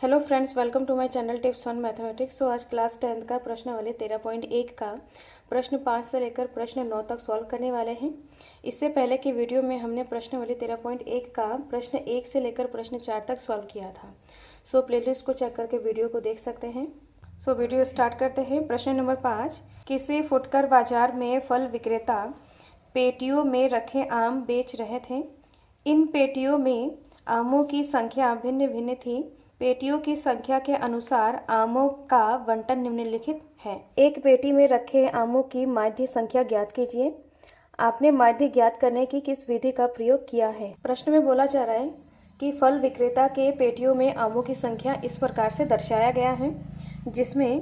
Hello friends, welcome to my channel tips on mathematics. So आज class 10 का प्रश्न वाले 13.1 का प्रश्न 5 से लेकर प्रश्न 9 तक सॉल्व करने वाले हैं। इससे पहले की वीडियो में हमने प्रश्न वाले 13.1 का प्रश्न 1 से लेकर प्रश्न 4 तक सॉल्व किया था। सो प्लेलिस्ट को चेक करके वीडियो को देख सकते हैं। सो वीडियो स्टार्ट करते हैं। प्रश्न नंबर 5, किसी फुटकर बाजार में फल विक्रेता पेटियों में रखे आम बेच रहे थे। इन पेटियों में आमों की संख्या भिन्न भिन्न थी। पेटियों की संख्या के अनुसार आमों का बंटन निम्नलिखित है। एक पेटी में रखे आमों की माध्य संख्या ज्ञात कीजिए। आपने माध्य ज्ञात करने की किस विधि का प्रयोग किया है। प्रश्न में बोला जा रहा है कि फल विक्रेता के पेटियों में आमों की संख्या इस प्रकार से दर्शाया गया है, जिसमें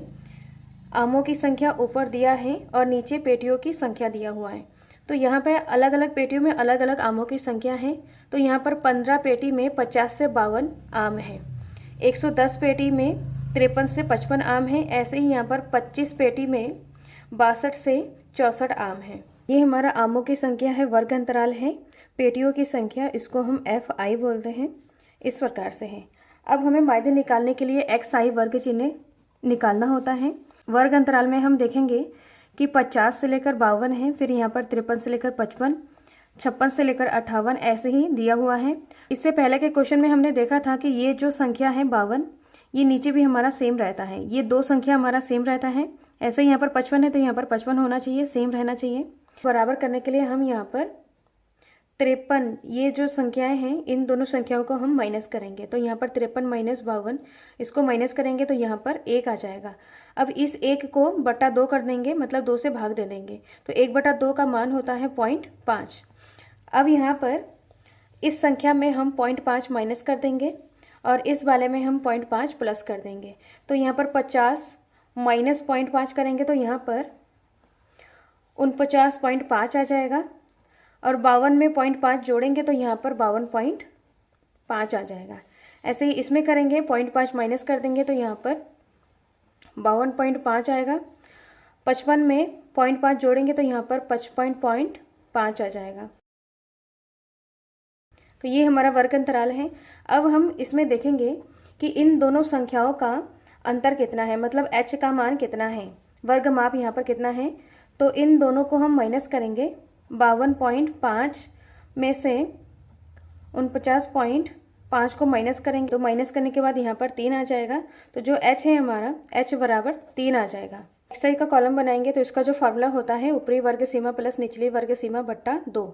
आमों की संख्या ऊपर दिया है और नीचे पेटियों की संख्या दिया हुआ है। तो यहाँ पे अलग अलग पेटियों में अलग अलग आमों की संख्या है। तो यहाँ पर 15 पेटी में 50 से 52 आम है। 110 पेटी में 53 से 55 आम है। ऐसे ही यहाँ पर 25 पेटी में 62 से 64 आम है। ये हमारा आमों की संख्या है, वर्ग अंतराल है। पेटियों की संख्या, इसको हम FI बोलते हैं। इस प्रकार से है। अब हमें माध्य निकालने के लिए XI वर्ग चिन्ह निकालना होता है। वर्ग अंतराल में हम देखेंगे कि 50 से लेकर 52 है, फिर यहाँ पर 53 से लेकर 55, 56 से लेकर 58 ऐसे ही दिया हुआ है। इससे पहले के क्वेश्चन में हमने देखा था कि ये जो संख्या है 52, ये नीचे भी हमारा सेम रहता है। ये दो संख्या हमारा सेम रहता है। ऐसे ही यहाँ पर 55 है तो यहाँ पर 55 होना चाहिए, सेम रहना चाहिए। बराबर करने के लिए हम यहाँ पर 53, ये जो संख्याएं हैं इन दोनों संख्याओं को हम माइनस करेंगे। तो यहाँ पर 53 माइनस 52, इसको माइनस करेंगे तो यहाँ पर 1 आ जाएगा। अब इस 1 को बटा 2 कर देंगे, मतलब 2 से भाग दे देंगे। तो 1/2 का मान होता है 0.5। अब यहाँ पर इस संख्या में हम 0.5 माइनस कर देंगे और इस वाले में हम 0.5 प्लस कर देंगे। तो यहाँ पर 50 माइनस 0.5 करेंगे तो यहाँ पर 49.5 आ जाएगा और 52 में 0.5 जोड़ेंगे तो यहाँ पर 52.5 आ जाएगा। ऐसे ही इसमें करेंगे, 0.5 माइनस कर देंगे तो यहाँ पर 52.5 आएगा। 55 में 0.5 जोड़ेंगे तो यहाँ पर 55.5 आ जाएगा। तो ये हमारा वर्ग अंतराल है। अब हम इसमें देखेंगे कि इन दोनों संख्याओं का अंतर कितना है, मतलब h का मान कितना है, वर्ग माप यहाँ पर कितना है। तो इन दोनों को हम माइनस करेंगे। 52.5 में से 49.5 को माइनस करेंगे तो माइनस करने के बाद यहाँ पर 3 आ जाएगा। तो जो h है हमारा, h बराबर 3 आ जाएगा। XI का कॉलम बनाएंगे तो इसका जो फार्मूला होता है ऊपरी वर्ग सीमा प्लस निचली वर्ग सीमा बट्टा 2।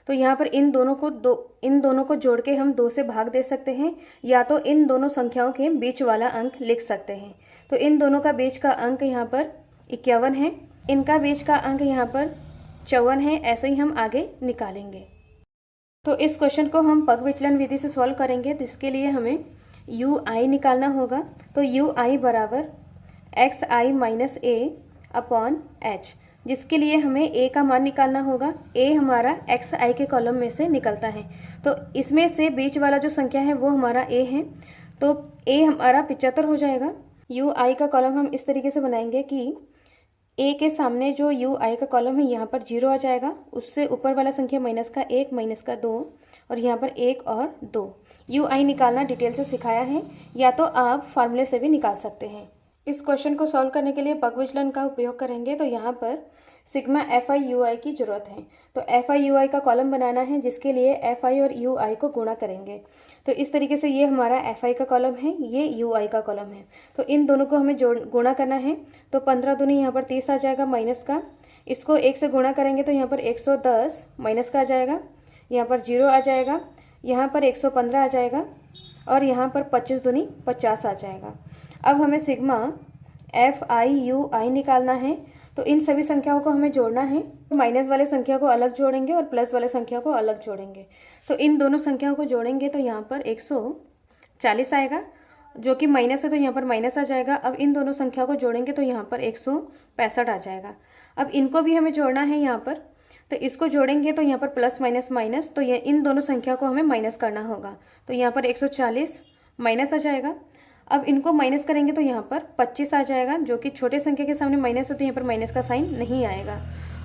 तो यहाँ पर इन दोनों को जोड़ के हम 2 से भाग दे सकते हैं, या तो इन दोनों संख्याओं के बीच वाला अंक लिख सकते हैं। तो इन दोनों का बीच का अंक यहाँ पर 51 है, इनका बीच का अंक यहाँ पर 54 है। ऐसे ही हम आगे निकालेंगे। तो इस क्वेश्चन को हम पग विचलन विधि से सॉल्व करेंगे, जिसके लिए हमें UI निकालना होगा। तो UI बराबर XI minus A upon H, जिसके लिए हमें A का मान निकालना होगा। A हमारा XI के कॉलम में से निकलता है। तो इसमें से बीच वाला जो संख्या है वो हमारा A है, तो A हमारा 75 हो जाएगा। UI का कॉलम हम इस तरीके से बनाएंगे कि A के सामने जो UI का कॉलम है यहाँ पर 0 आ जाएगा, उससे ऊपर वाला संख्या माइनस का 1 माइनस का 2 और यहाँ पर 1 और 2। UI निकालना डिटेल से सिखाया है, या तो आप फार्मूले से भी निकाल सकते हैं। इस क्वेश्चन को सॉल्व करने के लिए पग विचलन का उपयोग करेंगे। तो यहाँ पर सिग्मा FI UI की जरूरत है। तो FI UI का कॉलम बनाना है, जिसके लिए FI और UI को गुणा करेंगे। तो इस तरीके से ये हमारा FI का कॉलम है, ये UI का कॉलम है। तो इन दोनों को हमें गुणा करना है। तो 15 दूनी यहाँ पर 30 आ जाएगा माइनस का। इसको 1 से गुणा करेंगे तो यहाँ पर 110 माइनस का आ जाएगा, यहाँ पर 0 आ जाएगा, यहाँ पर 115 आ जाएगा और यहाँ पर 25 दूनी 50 आ जाएगा। अब हमें सिग्मा FI UI निकालना है। तो इन सभी संख्याओं को हमें जोड़ना है। माइनस वाले संख्या को अलग जोड़ेंगे और प्लस वाले संख्या को अलग जोड़ेंगे। तो इन दोनों संख्याओं को जोड़ेंगे तो यहाँ पर 140 आएगा, जो कि माइनस है तो यहाँ पर माइनस आ जाएगा। अब इन दोनों संख्या को जोड़ेंगे तो यहाँ पर 165 आ जाएगा। अब इनको भी हमें जोड़ना है यहाँ पर, तो इसको जोड़ेंगे तो यहाँ पर प्लस माइनस माइनस, तो ये इन दोनों संख्या को हमें माइनस करना होगा। तो यहाँ पर 140 माइनस आ जाएगा। अब इनको माइनस करेंगे तो यहाँ पर 25 आ जाएगा, जो कि छोटे संख्या के सामने माइनस है तो यहाँ पर माइनस का साइन नहीं आएगा।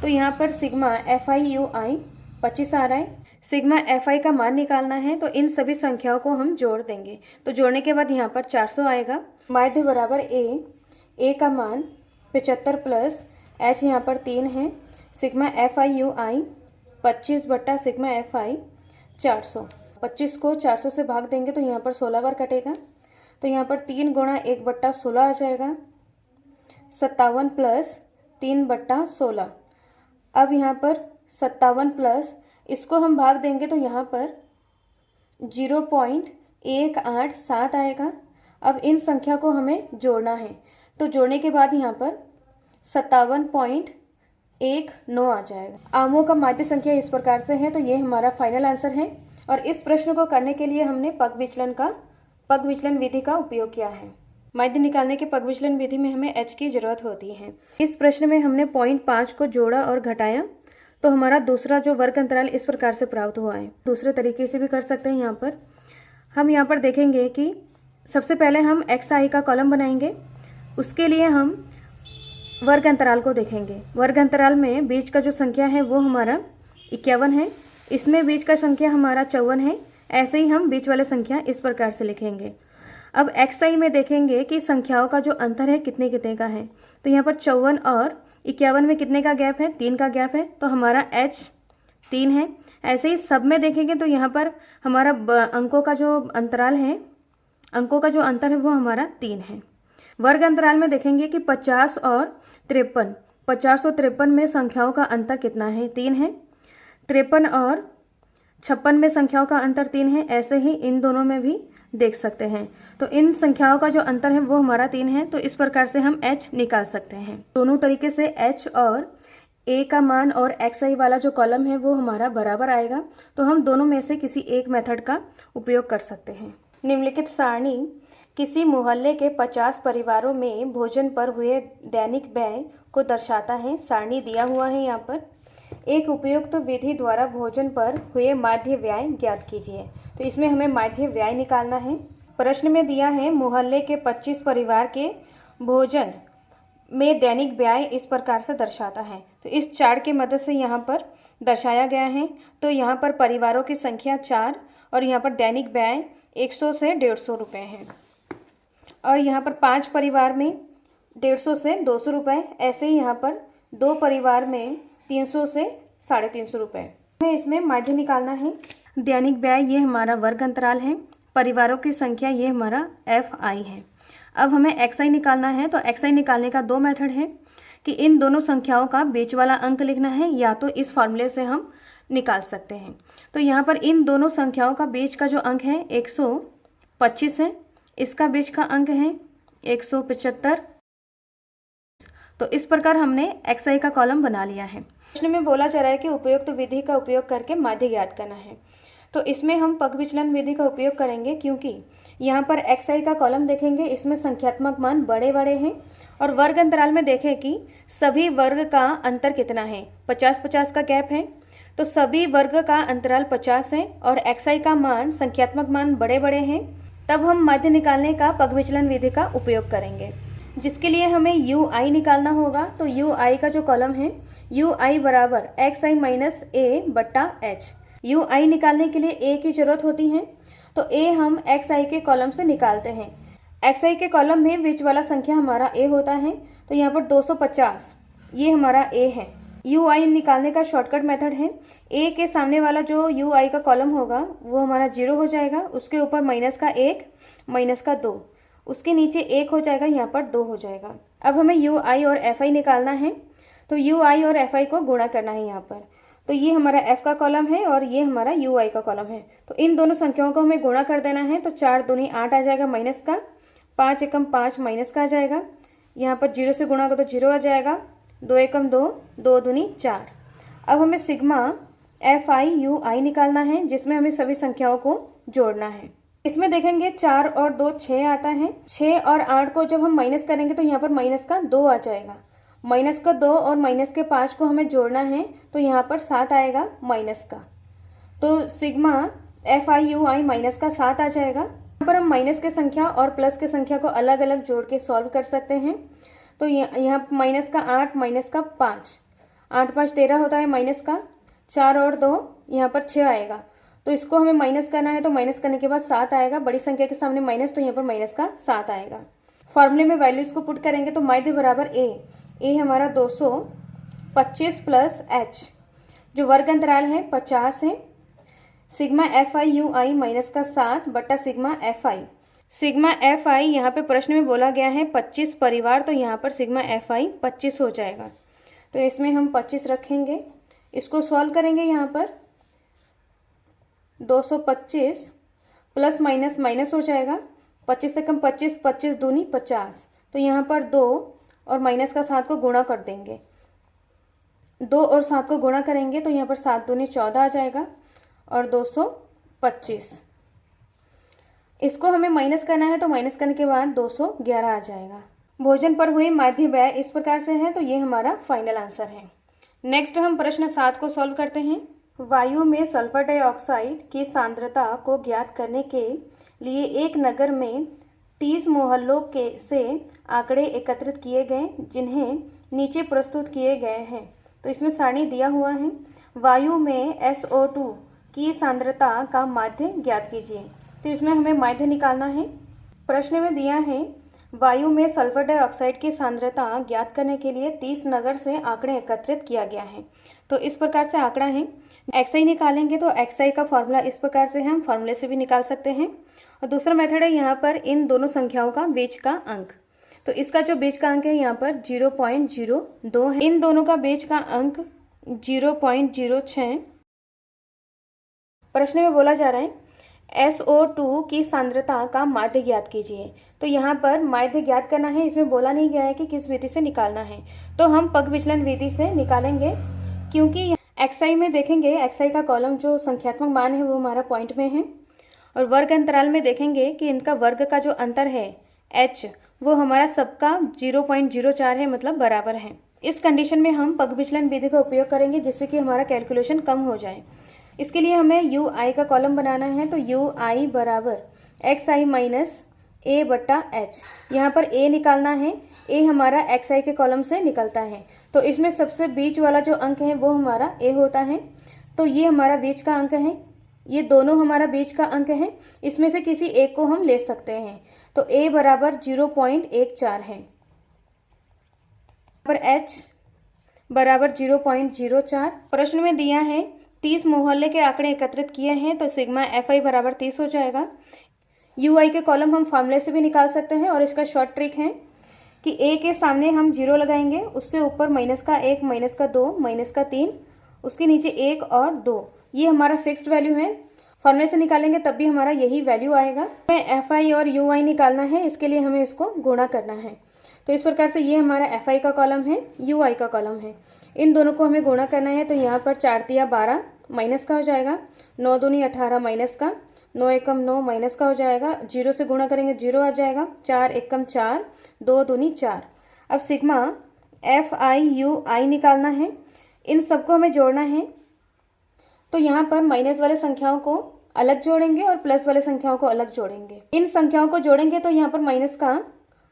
तो यहाँ पर सिग्मा FI UI 25 आ रहा है। सिग्मा एफ आई का मान निकालना है, तो इन सभी संख्याओं को हम जोड़ देंगे। तो जोड़ने के बाद यहाँ पर 400 आएगा। माध्य बराबर ए का मान 75 प्लस एच यहाँ पर 3 है, सिग्मा एफ आई यू आई 25 बट्टा सिग्मा एफ आई 400। 25 को 400 से भाग देंगे तो यहाँ पर 16 बार कटेगा, तो यहाँ पर 3 गुणा 1 बट्टा 16 आ जाएगा। 57 प्लस 3 बट्टा 16। अब यहाँ पर 57 प्लस इसको हम भाग देंगे तो यहाँ पर 0.187 आएगा। अब इन संख्या को हमें जोड़ना है, तो जोड़ने के बाद यहाँ पर 57.19 आ जाएगा। आमों का माध्य संख्या इस प्रकार से है, तो ये हमारा फाइनल आंसर है। और इस प्रश्न को करने के लिए हमने पग विचलन विधि का उपयोग किया है। माध्य निकालने के पग विचलन विधि में हमें h की जरूरत होती है। इस प्रश्न में हमने 0.5 को जोड़ा और घटाया, तो हमारा दूसरा जो वर्ग अंतराल इस प्रकार से प्राप्त हुआ है। दूसरे तरीके से भी कर सकते हैं। हम यहाँ पर देखेंगे कि सबसे पहले हम xi का कॉलम बनाएंगे। उसके लिए हम वर्ग अंतराल को देखेंगे। वर्ग अंतराल में बीच का जो संख्या है वो हमारा 51 है, इसमें बीच का संख्या हमारा 54 है। ऐसे ही हम बीच वाले संख्या इस प्रकार से लिखेंगे। अब xi में देखेंगे कि संख्याओं का जो अंतर है कितने कितने का है, तो यहाँ पर 54 और 51 में कितने का गैप है, 3 का गैप है, तो हमारा h 3 है। ऐसे ही सब में देखेंगे तो यहाँ पर हमारा अंकों का जो अंतर है वो हमारा 3 है। वर्ग अंतराल में देखेंगे कि 50 और 53 में संख्याओं का अंतर कितना है, 3 है। 53 और 56 में संख्याओं का अंतर 3 है। ऐसे ही इन दोनों में भी देख सकते हैं, तो इन संख्याओं का जो अंतर है वो हमारा 3 है। तो इस प्रकार से हम h निकाल सकते हैं। दोनों तरीके से h और a का मान और xi वाला जो कॉलम है वो हमारा बराबर आएगा, तो हम दोनों में से किसी एक मेथड का उपयोग कर सकते हैं। निम्नलिखित सारणी किसी मोहल्ले के 50 परिवारों में भोजन पर हुए दैनिक व्यय को दर्शाता है। सारणी दिया हुआ है यहाँ पर। एक उपयुक्त विधि द्वारा भोजन पर हुए माध्य व्यय ज्ञात कीजिए। तो इसमें हमें माध्य व्यय निकालना है। प्रश्न में दिया है मोहल्ले के 25 परिवार के भोजन में दैनिक व्यय इस प्रकार से दर्शाता है। तो इस चार्ट के मदद से यहाँ पर दर्शाया गया है। तो यहाँ पर परिवारों की संख्या 4 और यहाँ पर दैनिक व्यय 100 से 150 रुपये है, और यहाँ पर 5 परिवार में 150 से 200 रुपये। ऐसे ही यहाँ पर 2 परिवार में 300 से 350 रुपये। हमें इसमें माध्य निकालना है। दैनिक व्यय ये हमारा वर्ग अंतराल है, परिवारों की संख्या ये हमारा fi है। अब हमें xi निकालना है। तो xi निकालने का 2 मेथड है कि इन दोनों संख्याओं का बीच वाला अंक लिखना है, या तो इस फॉर्मूले से हम निकाल सकते हैं। तो यहाँ पर इन दोनों संख्याओं का बीच का जो अंक है 125 है, इसका बीच का अंक है 175। तो इस प्रकार हमने xi का कॉलम बना लिया है। प्रश्न में बोला जा रहा है कि उपयुक्त विधि का उपयोग करके माध्य ज्ञात करना है। तो इसमें हम पग विचलन विधि का उपयोग करेंगे, क्योंकि यहाँ पर xi का कॉलम देखेंगे, इसमें संख्यात्मक मान बड़े बड़े हैं। और वर्ग अंतराल में देखें कि सभी वर्ग का अंतर कितना है, 50-50 का गैप है। तो सभी वर्ग का अंतराल 50 है और xi का मान संख्यात्मक मान बड़े बड़े हैं। तब हम माध्य निकालने का पग विचलन विधि का उपयोग करेंगे, जिसके लिए हमें ui निकालना होगा। तो ui का जो कॉलम है ui बराबर xi माइनस a बट्टा h। ui निकालने के लिए a की जरूरत होती है, तो a हम xi के कॉलम से निकालते हैं। xi के कॉलम में बीच वाला संख्या हमारा a होता है, तो यहाँ पर 250 ये हमारा a है। ui निकालने का शॉर्टकट मेथड है, a के सामने वाला जो ui का कॉलम होगा वो हमारा 0 हो जाएगा, उसके ऊपर माइनस का 1 माइनस का 2, उसके नीचे 1 हो जाएगा, यहाँ पर 2 हो जाएगा। अब हमें ui और fi निकालना है, तो ui और fi को गुणा करना है यहाँ पर। तो ये हमारा f का कॉलम है और ये हमारा ui का कॉलम है। तो इन दोनों संख्याओं को हमें गुणा कर देना है। तो 4 दूनी 8 आ जाएगा माइनस का, 5 एकम 5 माइनस का आ जाएगा, यहाँ पर 0 से गुणा होगा तो 0 आ जाएगा, 2 एकम 2, 2 दूनी 4। अब हमें सिग्मा fi निकालना है, जिसमें हमें सभी संख्याओं को जोड़ना है। इसमें देखेंगे 4 और 2 6 आता है। 6 और 8 को जब हम माइनस करेंगे तो यहाँ पर माइनस का 2 आ जाएगा। माइनस का 2 और माइनस के 5 को हमें जोड़ना है, तो यहाँ पर 7 आएगा माइनस का। तो सिग्मा fi माइनस का 7 आ जाएगा। यहाँ पर हम माइनस के संख्या और प्लस के संख्या को अलग अलग जोड़ के सॉल्व कर सकते हैं। तो यहाँ माइनस का 8 माइनस का 5, 8 5 13 होता है माइनस का, 4 और 2 यहाँ पर 6 आएगा। तो इसको हमें माइनस करना है, तो माइनस करने के बाद 7 आएगा। बड़ी संख्या के सामने माइनस, तो यहाँ पर माइनस का 7 आएगा। फॉर्मूले में वैल्यूज को पुट करेंगे तो माध्य बराबर ए हमारा 225 प्लस एच, जो वर्ग अंतराल है 50 है, sigma F I you I minus का 7 बटा sigma F I. Sigma F I यहाँ पे प्रश्न में बोला गया है 25 परिवार, तो यहाँ पर सिग्मा एफ आई 25 हो जाएगा। तो इसमें हम 25 रखेंगे, इसको सॉल्व करेंगे। यहाँ पर 225 प्लस माइनस माइनस हो जाएगा, 25 से कम 25, 25 दूनी 50। तो यहाँ पर 2 और माइनस का 7 को गुणा कर देंगे, 2 और 7 को गुणा करेंगे तो यहाँ पर 7 दूनी 14 आ जाएगा और 225। इसको हमें माइनस करना है, तो माइनस करने के बाद 211 आ जाएगा। भोजन पर हुई माध्य व्यय इस प्रकार से है, तो ये हमारा फाइनल आंसर है। नेक्स्ट हम प्रश्न 7 को सॉल्व करते हैं। वायु में सल्फर डाइऑक्साइड की सांद्रता को ज्ञात करने के लिए एक नगर में 30 मोहल्लों के से आंकड़े एकत्रित किए गए, जिन्हें नीचे प्रस्तुत किए गए हैं। तो इसमें सारणी दिया हुआ है। वायु में SO2 की सांद्रता का माध्य ज्ञात कीजिए। तो इसमें हमें माध्य निकालना है। प्रश्न में दिया है वायु में सल्फर डाइऑक्साइड की सांद्रता ज्ञात करने के लिए 30 नगर से आंकड़े एकत्रित किया गया है। तो इस प्रकार से आंकड़ा है। XI निकालेंगे तो XI का फॉर्मूला इस प्रकार से है, हम फॉर्मूले से भी निकाल सकते हैं। और दूसरा मेथड है यहाँ पर इन दोनों संख्याओं का बीच का अंक। तो इसका जो बीच का अंक है यहाँ पर 0.02 है। इन दोनों का बीच का अंक 0.06। प्रश्न में बोला जा रहा है SO2 की सांद्रता का माध्य ज्ञात कीजिए। तो यहाँ पर माध्य ज्ञात करना है, इसमें बोला नहीं गया है कि किस विधि से निकालना है। तो हम पग विचलन विधि से निकालेंगे, क्योंकि XI में देखेंगे XI का कॉलम जो संख्यात्मक मान है वो हमारा पॉइंट में है, और वर्ग अंतराल में देखेंगे कि इनका वर्ग का जो अंतर है H वो हमारा सबका 0.04 है, मतलब बराबर है। इस कंडीशन में हम पग विचलन विधि का उपयोग करेंगे, जिससे कि हमारा कैलकुलेशन कम हो जाए। इसके लिए हमें UI का कॉलम बनाना है। तो UI बराबर XI माइनस A बट्टा H। यहाँ पर A निकालना है, A हमारा XI के कॉलम से निकलता है। तो इसमें सबसे बीच वाला जो अंक है वो हमारा A होता है। तो ये हमारा बीच का अंक है, ये दोनों हमारा बीच का अंक है। इसमें से किसी एक को हम ले सकते हैं। तो A बराबर 0.14 है, पर H बराबर 0.04। प्रश्न में दिया है 30 मोहल्ले के आंकड़े एकत्रित किए हैं, तो सिग्मा FI बराबर 30 हो जाएगा। UI के कॉलम हम फॉर्मूले से भी निकाल सकते हैं, और इसका शॉर्ट ट्रिक है कि A के सामने हम 0 लगाएंगे, उससे ऊपर माइनस का 1, माइनस का 2, माइनस का 3, उसके नीचे 1 और 2। ये हमारा फिक्स्ड वैल्यू है। फॉर्मूले से निकालेंगे तब भी हमारा यही वैल्यू आएगा। हमें FI और UI निकालना है, इसके लिए हमें इसको गुणा करना है। तो इस प्रकार से ये हमारा FI का कॉलम है, UI का कॉलम है। इन दोनों को हमें गुणा करना है। तो यहाँ पर 4 तिया 12 माइनस का हो जाएगा, 9 दूनी 18 माइनस का, 9 एकम 9 माइनस का हो जाएगा। 0 से गुणा करेंगे 0 आ जाएगा, 4 एकम 4, 2 दूनी 4। अब सिग्मा FI UI निकालना है, इन सबको हमें जोड़ना है। तो यहाँ पर माइनस वाले संख्याओं को अलग जोड़ेंगे और प्लस वाले संख्याओं को अलग जोड़ेंगे। इन संख्याओं को जोड़ेंगे तो यहाँ पर माइनस का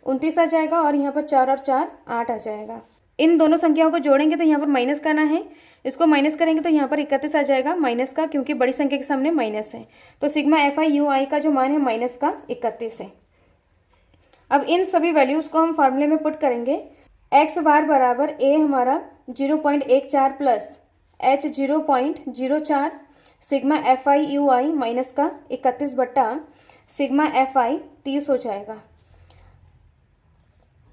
29 आ जाएगा, और यहाँ पर 4 और 4 8 आ जाएगा। इन दोनों संख्याओं को जोड़ेंगे तो यहाँ पर माइनस करना है, इसको माइनस करेंगे तो यहाँ पर 31 आ जाएगा माइनस का, क्योंकि बड़ी संख्या के सामने माइनस है। तो सिग्मा FI UI का जो मान है माइनस का 31 है। अब इन सभी वैल्यूज को हम फार्मूले में पुट करेंगे। x बार बराबर A हमारा 0.14 plus H 0.04, sigma FI UI minus का 31 बट्टा सिग्मा FI 30 हो जाएगा।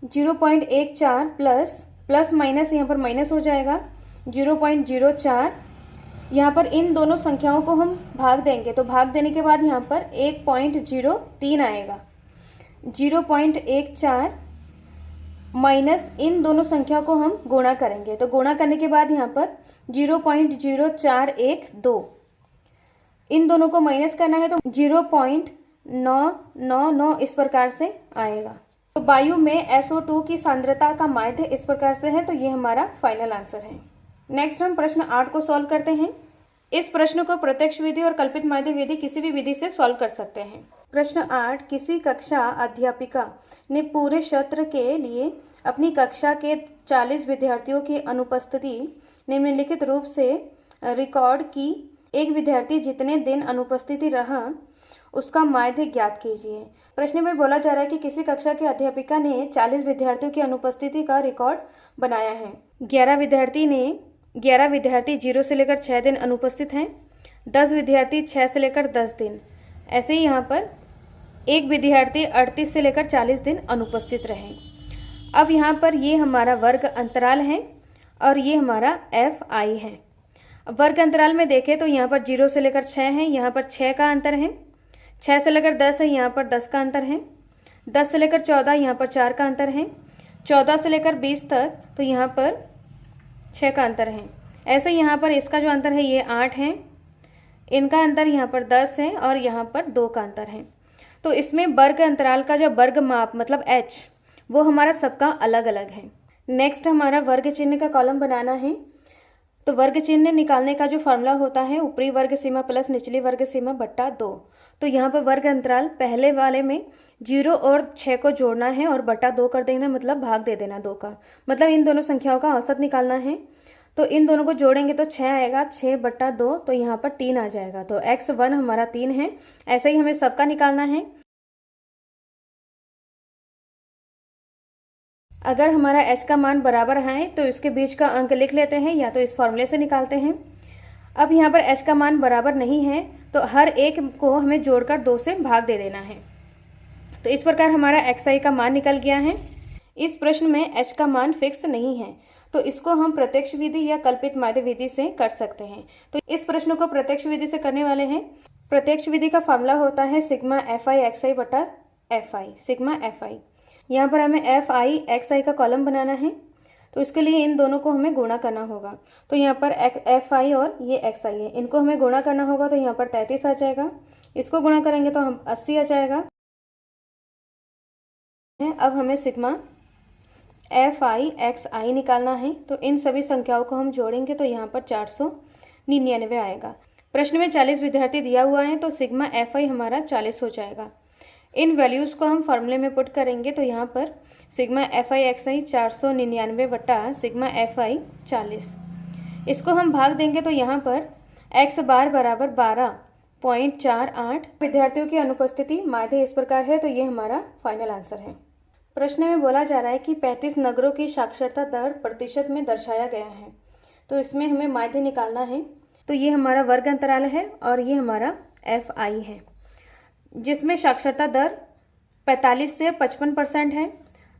0.14 प्लस माइनस यहाँ पर माइनस हो जाएगा 0.04। यहाँ पर इन दोनों संख्याओं को हम भाग देंगे, तो भाग देने के बाद यहाँ पर 1.03 आएगा। 0.14 माइनस इन दोनों संख्या को हम गुणा करेंगे, तो गुणा करने के बाद यहाँ पर 0.0412। इन दोनों को माइनस करना है तो 0.999 इस प्रकार से आएगा। तो वायु में SO2 की सांद्रता का माध्य इस प्रकार से है। तो ये हमारा फाइनल आंसर है। नेक्स्ट हम प्रश्न 8 को सॉल्व करते हैं। इस प्रश्न को प्रत्यक्ष विधि और कल्पित माध्य विधि किसी भी विधि से सॉल्व कर सकते हैं। प्रश्न 8, किसी कक्षा अध्यापिका ने पूरे सत्र के लिए अपनी कक्षा के 40 विद्यार्थियों की अनुपस्थिति निम्नलिखित रूप से रिकॉर्ड की एक विद्यार्थी जितने दिन अनुपस्थिति रहा उसका माध्य ज्ञात कीजिए। प्रश्न में बोला जा रहा है कि किसी कक्षा की अध्यापिका ने 40 विद्यार्थियों की अनुपस्थिति का रिकॉर्ड बनाया है। 11 विद्यार्थी 0 से लेकर 6 दिन अनुपस्थित हैं, 10 विद्यार्थी 6 से लेकर 10 दिन, ऐसे ही यहाँ पर एक विद्यार्थी 38 से लेकर 40 दिन अनुपस्थित रहे। अब यहाँ पर ये हमारा वर्ग अंतराल है और ये हमारा FI है। अब वर्ग अंतराल में देखें तो यहाँ पर 0 से लेकर 6 है, यहाँ पर 6 का अंतर है, 6 से लेकर 10 है, यहाँ पर 10 का अंतर है, 10 से लेकर 14 यहाँ पर 4 का अंतर है, 14 से लेकर 20 तक तो यहाँ पर 6 का अंतर है। ऐसे यहाँ पर इसका जो अंतर है ये 8 है, इनका अंतर यहाँ पर 10 है और यहाँ पर 2 का अंतर है। तो इसमें वर्ग अंतराल का जो वर्ग माप मतलब H वो हमारा सबका अलग अलग है। नेक्स्ट हमारा वर्ग चिन्ह का कॉलम बनाना है। तो वर्ग चिन्ह निकालने का जो फॉर्मूला होता है ऊपरी वर्ग सीमा प्लस निचली वर्ग सीमा बट्टा 2। तो यहाँ पर वर्ग अंतराल पहले वाले में 0 और 6 को जोड़ना है और बट्टा 2 कर देना, मतलब भाग दे देना 2 का, मतलब इन दोनों संख्याओं का औसत निकालना है। तो इन दोनों को जोड़ेंगे तो 6 आएगा, 6 बट्टा 2 तो यहाँ पर 3 आ जाएगा। तो x1 हमारा 3 है। ऐसे ही हमें सबका निकालना है। अगर हमारा h का मान बराबर है तो इसके बीच का अंक लिख लेते हैं या तो इस फॉर्मूले से निकालते हैं। अब यहाँ पर h का मान बराबर नहीं है तो हर एक को हमें जोड़कर 2 से भाग दे देना है। तो इस प्रकार हमारा xi का मान निकल गया है। इस प्रश्न में h का मान फिक्स नहीं है तो इसको हम प्रत्यक्ष विधि या कल्पित माध्य विधि से कर सकते हैं। तो इस प्रश्न को प्रत्यक्ष विधि से करने वाले हैं। प्रत्यक्ष विधि का फॉर्मूला होता है सिग्मा FI xi बटा FI, सिग्मा FI। यहाँ पर हमें FI xi का कॉलम बनाना है तो इसके लिए इन दोनों को हमें गुणा करना होगा। तो यहाँ पर FI और ये xi है, इनको हमें गुणा करना होगा तो यहाँ पर 33 आ जाएगा। इसको गुणा करेंगे तो हम 80 आ जाएगा। अब हमें सिग्मा FI xi निकालना है तो इन सभी संख्याओं को हम जोड़ेंगे तो यहाँ पर 499 आएगा। प्रश्न में 40 विद्यार्थी दिया हुआ है तो सिग्मा FI हमारा 40 हो जाएगा। इन वैल्यूज़ को हम फार्मूले में पुट करेंगे तो यहाँ पर सिग्मा FI xi 499 बटा सिग्मा FI 40, इसको हम भाग देंगे तो यहाँ पर x बार बराबर 12.48 विद्यार्थियों की अनुपस्थिति माध्य इस प्रकार है। तो ये हमारा फाइनल आंसर है। प्रश्न में बोला जा रहा है कि 35 नगरों की साक्षरता दर प्रतिशत में दर्शाया गया है। तो इसमें हमें माध्य निकालना है। तो ये हमारा वर्ग अंतराल है और ये हमारा FI है, जिसमें साक्षरता दर 45 से 55% है,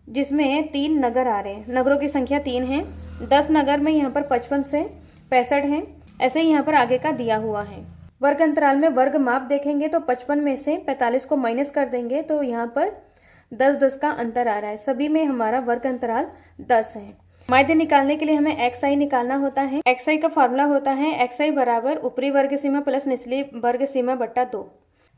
जिसमें 3 नगर आ रहे हैं। नगरों की संख्या 3 है। 10 नगर में यहाँ पर 55 से 65 है। ऐसे ही यहाँ पर आगे का दिया हुआ है। वर्ग अंतराल में वर्ग माप देखेंगे तो 55 में से 45 को माइनस कर देंगे तो यहाँ पर 10-10 का अंतर आ रहा है। सभी में हमारा वर्ग अंतराल 10 है। माध्य निकालने के लिए हमें xi निकालना होता है। xi का फॉर्मूला होता है xi बराबर ऊपरी वर्ग सीमा प्लस निचली वर्ग सीमा बट्टा 2।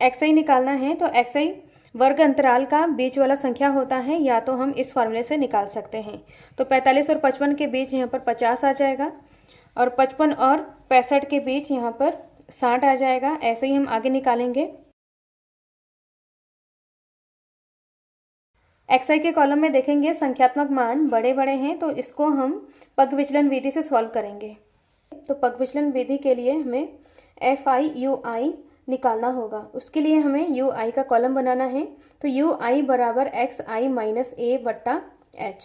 xi निकालना है तो xi वर्ग अंतराल का बीच वाला संख्या होता है, या तो हम इस फॉर्मूले से निकाल सकते हैं। तो 45 और 55 के बीच यहाँ पर 50 आ जाएगा और 55 और 65 के बीच यहाँ पर 60 आ जाएगा। ऐसे ही हम आगे निकालेंगे। xi के कॉलम में देखेंगे संख्यात्मक मान बड़े बड़े हैं तो इसको हम पग विचलन विधि से सॉल्व करेंगे। तो पग विचलन विधि के लिए हमें FI UI निकालना होगा। उसके लिए हमें UI का कॉलम बनाना है। तो UI बराबर XI माइनस A बट्टा H।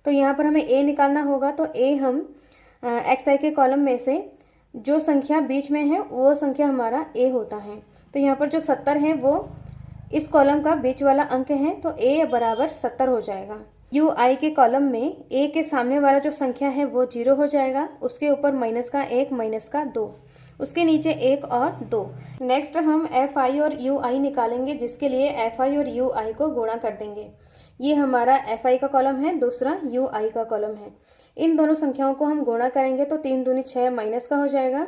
तो यहाँ पर हमें A निकालना होगा। तो A हम XI के कॉलम में से जो संख्या बीच में है वो संख्या हमारा A होता है। तो यहाँ पर जो 70 है वो इस कॉलम का बीच वाला अंक है तो A बराबर 70 हो जाएगा। UI के कॉलम में A के सामने वाला जो संख्या है वो 0 हो जाएगा, उसके ऊपर माइनस का 1 माइनस का 2, उसके नीचे 1 और 2। नेक्स्ट हम FI और UI निकालेंगे, जिसके लिए FI और UI को गुणा कर देंगे। ये हमारा FI का कॉलम है, दूसरा UI का कॉलम है। इन दोनों संख्याओं को हम गुणा करेंगे तो 3 दूनी 6 माइनस का हो जाएगा,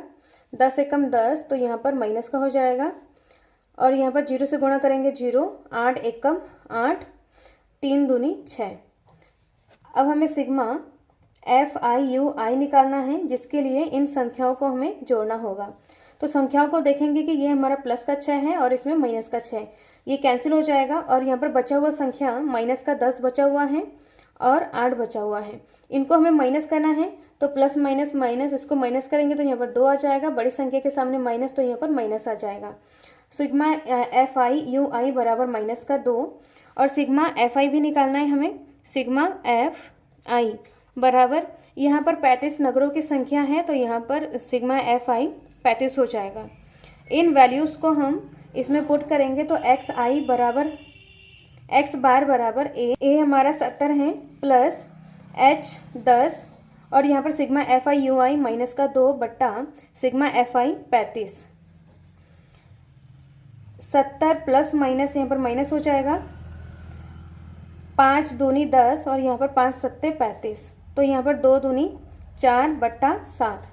10 एकम 10 तो यहाँ पर माइनस का हो जाएगा और यहाँ पर 0 से गुणा करेंगे 0, 8 एकम 8, 3 दूनी 6। अब हमें सिग्मा FI UI निकालना है, जिसके लिए इन संख्याओं को हमें जोड़ना होगा। तो संख्याओं को देखेंगे कि ये हमारा प्लस का 6 है और इसमें माइनस का 6, ये कैंसिल हो जाएगा और यहाँ पर बचा हुआ संख्या माइनस का 10 बचा हुआ है और 8 बचा हुआ है। इनको हमें माइनस करना है तो प्लस माइनस माइनस, इसको माइनस करेंगे तो यहाँ पर 2 आ जाएगा, बड़ी संख्या के सामने माइनस तो यहाँ पर माइनस आ जाएगा। सिग्मा एफ आई यू आई बराबर माइनस का 2, और सिग्मा एफ आई भी निकालना है हमें। सिग्मा एफ आई बराबर, यहाँ पर 35 नगरों की संख्या है तो यहाँ पर सिग्मा एफ आई 35 हो जाएगा। इन वैल्यूज़ को हम इसमें पुट करेंगे तो एक्स आई बराबर, एक्स बार बराबर ए हमारा 70 है प्लस एच 10, और यहाँ पर sigma F I you I minus का 2 बट्टा sigma F I 35। 70 plus minus यहाँ पर माइनस हो जाएगा, 5 दूनी 10 और यहाँ पर 5 सत्ते 35, तो यहाँ पर 2 दूनी 4 बट्टा 7,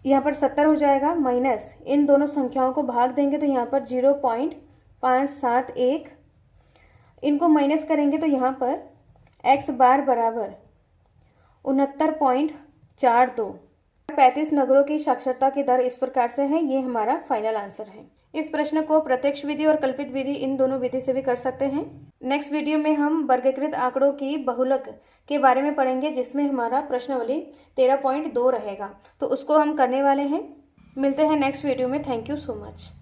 यहाँ पर 70 हो जाएगा, माइनस इन दोनों संख्याओं को भाग देंगे तो यहाँ पर 0.571, इनको माइनस करेंगे तो यहाँ पर एक्स बार बराबर 69.42। 35 नगरों की साक्षरता की दर इस प्रकार से है। ये हमारा फाइनल आंसर है। इस प्रश्न को प्रत्यक्ष विधि और कल्पित विधि, इन दोनों विधि से भी कर सकते हैं। नेक्स्ट वीडियो में हम वर्गीकृत आंकड़ों की बहुलक के बारे में पढ़ेंगे, जिसमें हमारा प्रश्नावली 13.2 रहेगा, तो उसको हम करने वाले हैं। मिलते हैं नेक्स्ट वीडियो में। Thank you so much.